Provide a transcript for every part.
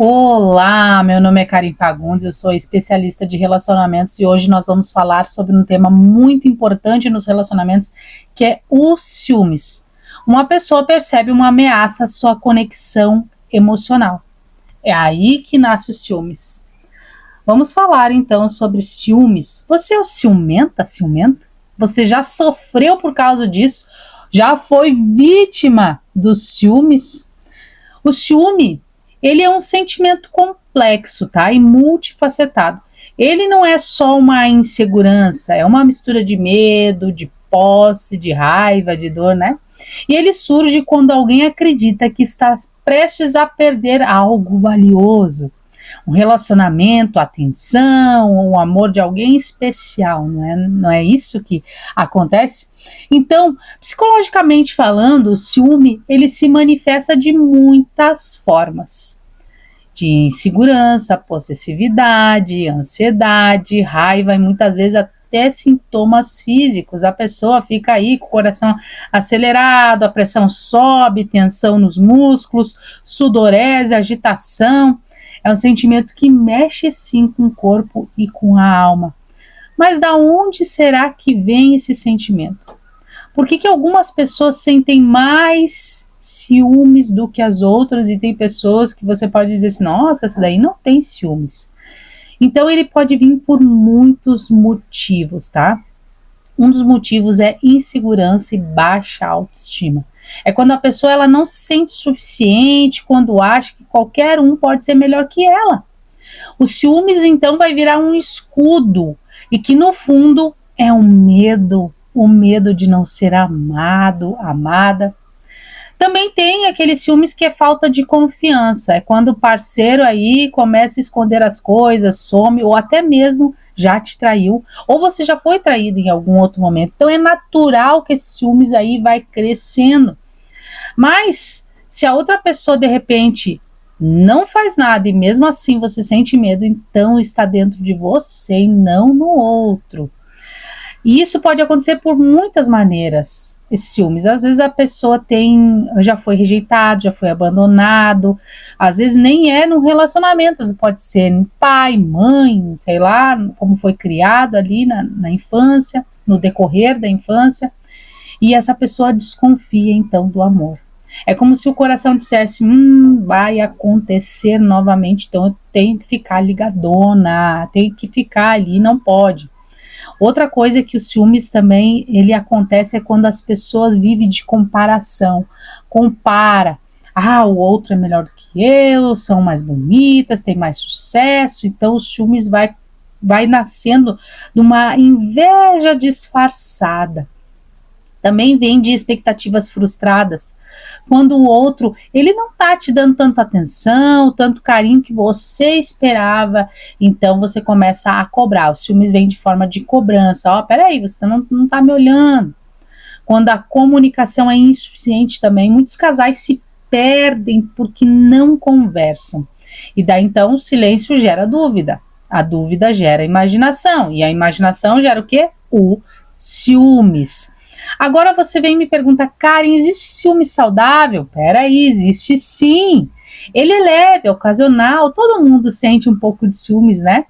Olá, meu nome é Karin Fagundes, eu sou especialista de relacionamentos e hoje nós vamos falar sobre um tema muito importante nos relacionamentos, que é os ciúmes. Uma pessoa percebe uma ameaça à sua conexão emocional. É aí que nasce os ciúmes. Vamos falar então sobre ciúmes. Você é o ciumento? Você já sofreu por causa disso? Já foi vítima dos ciúmes? O ciúme, ele é um sentimento complexo, tá? E multifacetado. Ele não é só uma insegurança, é uma mistura de medo, de posse, de raiva, de dor, né? E ele surge quando alguém acredita que está prestes a perder algo valioso. Um relacionamento, atenção, o amor de alguém especial, não é isso que acontece? Então, psicologicamente falando, o ciúme, ele se manifesta de muitas formas. De insegurança, possessividade, ansiedade, raiva e muitas vezes até sintomas físicos. A pessoa fica aí com o coração acelerado, a pressão sobe, tensão nos músculos, sudorese, agitação. É um sentimento que mexe sim com o corpo e com a alma. Mas da onde será que vem esse sentimento? Por que algumas pessoas sentem mais ciúmes do que as outras e tem pessoas que você pode dizer assim, nossa, essa daí não tem ciúmes. Então ele pode vir por muitos motivos, tá? Um dos motivos é insegurança e baixa autoestima. É quando a pessoa ela não se sente suficiente, quando acha que qualquer um pode ser melhor que ela. O ciúmes, então, vai virar um escudo e que, no fundo, é um medo, o medo de não ser amado, amada. Também tem aquele ciúmes que é falta de confiança, é quando o parceiro aí começa a esconder as coisas, some ou até mesmo já te traiu, ou você já foi traído em algum outro momento. Então é natural que esse ciúmes aí vai crescendo. Mas se a outra pessoa de repente não faz nada e mesmo assim você sente medo, então está dentro de você e não no outro. E isso pode acontecer por muitas maneiras, esses ciúmes. Às vezes a pessoa já foi rejeitado, já foi abandonado, às vezes nem é num relacionamento, pode ser pai, mãe, sei lá, como foi criado ali na infância, no decorrer da infância, e essa pessoa desconfia então do amor. É como se o coração dissesse, vai acontecer novamente, então eu tenho que ficar ligadona, tenho que ficar ali, não pode. Outra coisa é que o ciúmes também, ele acontece quando as pessoas vivem de comparação, compara, o outro é melhor do que eu, são mais bonitas, tem mais sucesso, então o ciúmes vai nascendo de uma inveja disfarçada. Também vem de expectativas frustradas, quando o outro, ele não tá te dando tanta atenção, tanto carinho que você esperava, então você começa a cobrar. O ciúmes vem de forma de cobrança, peraí, você não tá me olhando. Quando a comunicação é insuficiente também, muitos casais se perdem porque não conversam. E daí então o silêncio gera dúvida, a dúvida gera imaginação, e a imaginação gera o quê? O ciúmes. Agora você vem me perguntar, Karen, existe ciúme saudável? Peraí, existe sim. Ele é leve, é ocasional, todo mundo sente um pouco de ciúmes, né?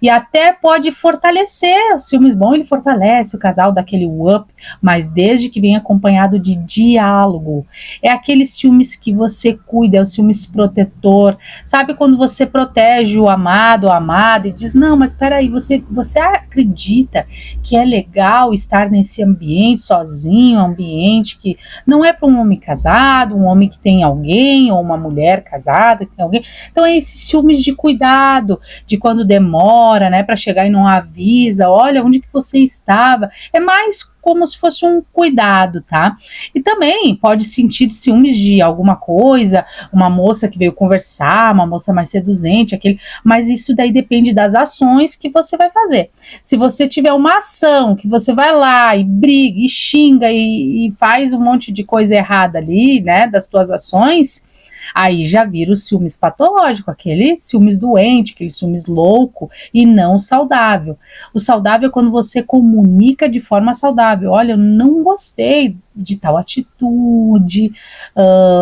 E até pode fortalecer, o ciúmes bom ele fortalece o casal, daquele up, mas desde que venha acompanhado de diálogo. É aquele ciúmes que você cuida, é o ciúmes protetor. Sabe quando você protege o amado ou a amada e diz, não, mas espera aí, você acredita que é legal estar nesse ambiente sozinho, um ambiente que não é para um homem casado, um homem que tem alguém, ou uma mulher casada que tem alguém. Então é esse ciúmes de cuidado, de quando demora, né, para chegar e não avisa, olha onde que você estava, é mais como se fosse um cuidado, tá? E também pode sentir ciúmes de alguma coisa, uma moça que veio conversar, uma moça mais seduzente, mas isso daí depende das ações que você vai fazer. Se você tiver uma ação que você vai lá e briga, e xinga, e faz um monte de coisa errada ali, né, das tuas ações, Aí já vira o ciúmes patológico, aquele ciúmes doente, aquele ciúmes louco e não saudável. O saudável é quando você comunica de forma saudável. Olha, eu não gostei de tal atitude,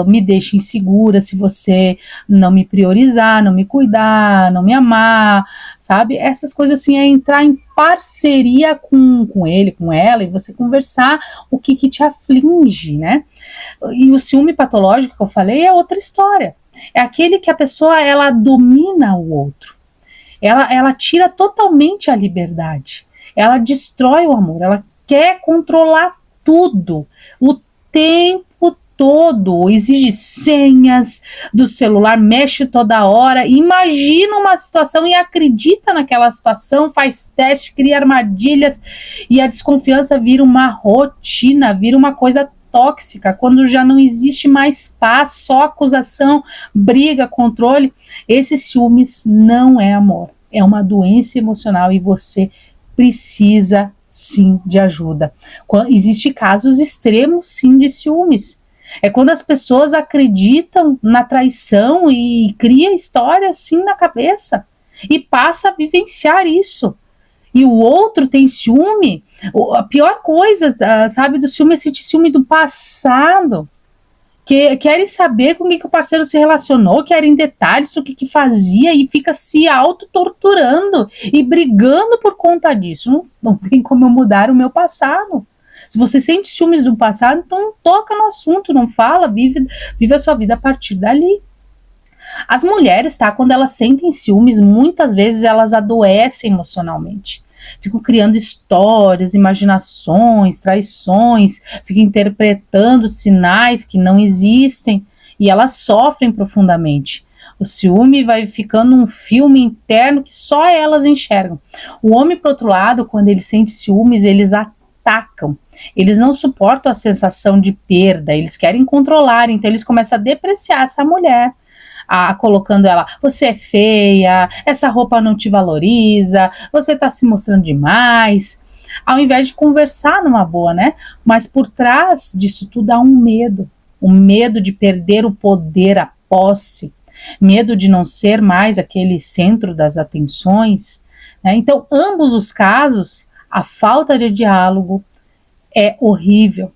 me deixa insegura se você não me priorizar, não me cuidar, não me amar, sabe? Essas coisas assim é entrar em parceria com ele, com ela, e você conversar o que te aflige, né? E o ciúme patológico que eu falei é outra história. É aquele que a pessoa, ela domina o outro. Ela tira totalmente a liberdade. Ela destrói o amor. Ela quer controlar tudo. O tempo todo. Exige senhas do celular, mexe toda hora. Imagina uma situação e acredita naquela situação, faz teste, cria armadilhas. E a desconfiança vira uma rotina, vira uma coisa tóxica, quando já não existe mais paz, só acusação, briga, controle. Esse ciúmes não é amor, é uma doença emocional e você precisa sim de ajuda. Existem casos extremos sim de ciúmes. É quando as pessoas acreditam na traição e cria história assim na cabeça e passa a vivenciar isso. E o outro tem ciúme, a pior coisa, sabe, do ciúme é sentir ciúme do passado. Querem saber com que o parceiro se relacionou, querem detalhes, o que fazia e fica se auto-torturando e brigando por conta disso. Não tem como eu mudar o meu passado. Se você sente ciúmes do passado, então não toca no assunto, não fala, vive a sua vida a partir dali. As mulheres, tá, quando elas sentem ciúmes, muitas vezes elas adoecem emocionalmente. Ficam criando histórias, imaginações, traições, ficam interpretando sinais que não existem e elas sofrem profundamente. O ciúme vai ficando um filme interno que só elas enxergam. O homem, por outro lado, quando ele sente ciúmes, eles atacam. Eles não suportam a sensação de perda, eles querem controlar, então eles começam a depreciar essa mulher. Colocando ela, você é feia, essa roupa não te valoriza, você tá se mostrando demais, ao invés de conversar numa boa, né? Mas por trás disso tudo há um medo de perder o poder, a posse, medo de não ser mais aquele centro das atenções, né? Então, ambos os casos, a falta de diálogo é horrível,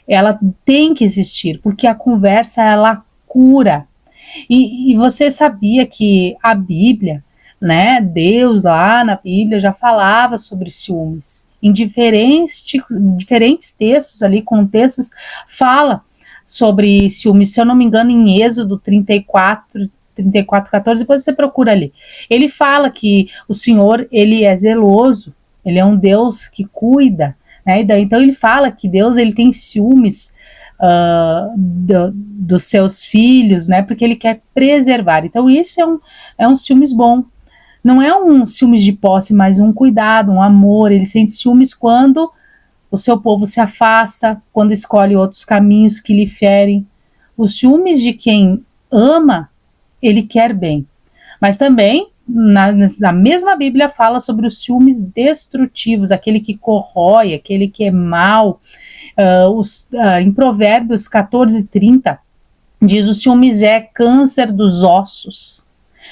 ela tem que existir, porque a conversa, ela cura. E você sabia que a Bíblia, né, Deus lá na Bíblia já falava sobre ciúmes. Em diferentes textos ali, contextos, fala sobre ciúmes. Se eu não me engano, em Êxodo 34, 14, depois você procura ali. Ele fala que o Senhor, ele é zeloso, ele é um Deus que cuida, né? Então ele fala que Deus, ele tem ciúmes dos seus filhos, né, porque ele quer preservar. Então isso é um ciúmes bom, não é um ciúmes de posse, mas um cuidado, um amor. Ele sente ciúmes quando o seu povo se afasta, quando escolhe outros caminhos que lhe ferem. Os ciúmes de quem ama, ele quer bem, mas também na mesma Bíblia fala sobre os ciúmes destrutivos, aquele que corrói, aquele que é mau. Em Provérbios 14:30 diz: o ciúmes é câncer dos ossos.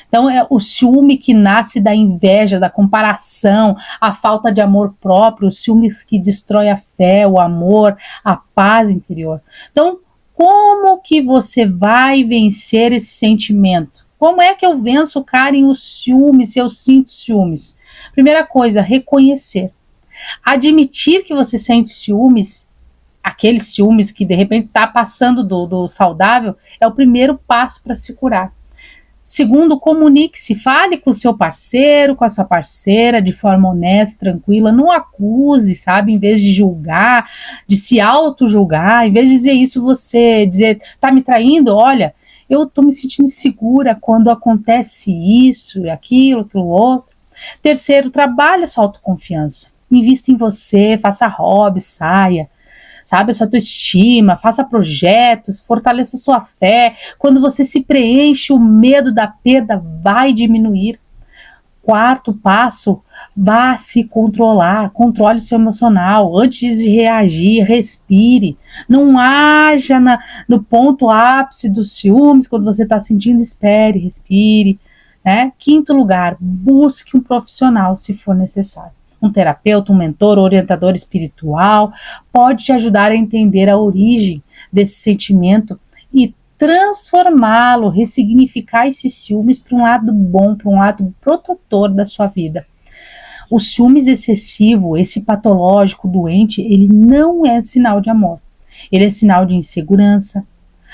Então é o ciúme que nasce da inveja, da comparação, a falta de amor próprio, os ciúmes que destrói a fé, o amor, a paz interior. Então, como que você vai vencer esse sentimento? Como é que eu venço, Karen, o ciúme, se eu sinto ciúmes? Primeira coisa, reconhecer. Admitir que você sente ciúmes, aqueles ciúmes que de repente está passando do saudável, é o primeiro passo para se curar. Segundo, comunique-se, fale com o seu parceiro, com a sua parceira, de forma honesta, tranquila, não acuse, sabe, em vez de julgar, de se auto-julgar, em vez de dizer isso, você dizer, tá me traindo? Olha, eu tô me sentindo insegura quando acontece isso, aquilo outro. Terceiro, trabalhe a sua autoconfiança, invista em você, faça hobby, saia, sabe, a sua autoestima, faça projetos, fortaleça a sua fé. Quando você se preenche, o medo da perda vai diminuir. Quarto passo, vá se controlar, controle o seu emocional, antes de reagir, respire, não haja no ponto ápice dos ciúmes, quando você está sentindo, espere, respire, né? Quinto lugar, busque um profissional se for necessário. Um terapeuta, um mentor, um orientador espiritual pode te ajudar a entender a origem desse sentimento e transformá-lo, ressignificar esses ciúmes para um lado bom, para um lado protetor da sua vida. O ciúmes excessivo, esse patológico doente, ele não é sinal de amor. Ele é sinal de insegurança.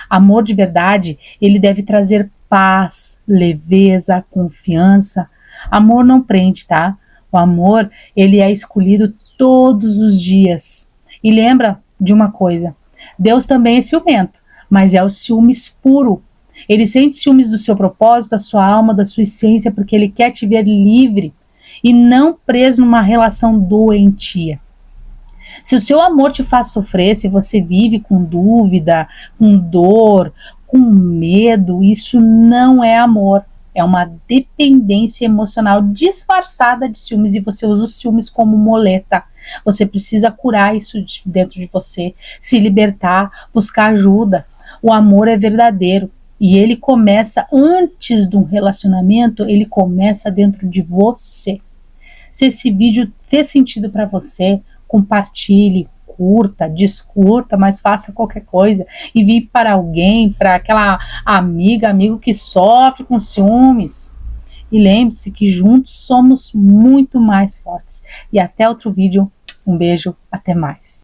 Amor de verdade, ele deve trazer paz, leveza, confiança. Amor não prende, tá? O amor, ele é escolhido todos os dias. E lembra de uma coisa, Deus também é ciumento, mas é o ciúmes puro. Ele sente ciúmes do seu propósito, da sua alma, da sua essência, porque ele quer te ver livre e não preso numa relação doentia. Se o seu amor te faz sofrer, se você vive com dúvida, com dor, com medo, isso não é amor. É uma dependência emocional disfarçada de ciúmes e você usa os ciúmes como muleta. Você precisa curar isso dentro de você, se libertar, buscar ajuda. O amor é verdadeiro e ele começa antes de um relacionamento, ele começa dentro de você. Se esse vídeo fez sentido para você, compartilhe, curta, descurta, mas faça qualquer coisa, envie para alguém, para aquela amiga, amigo que sofre com ciúmes. E lembre-se que juntos somos muito mais fortes. E até outro vídeo. Um beijo, até mais.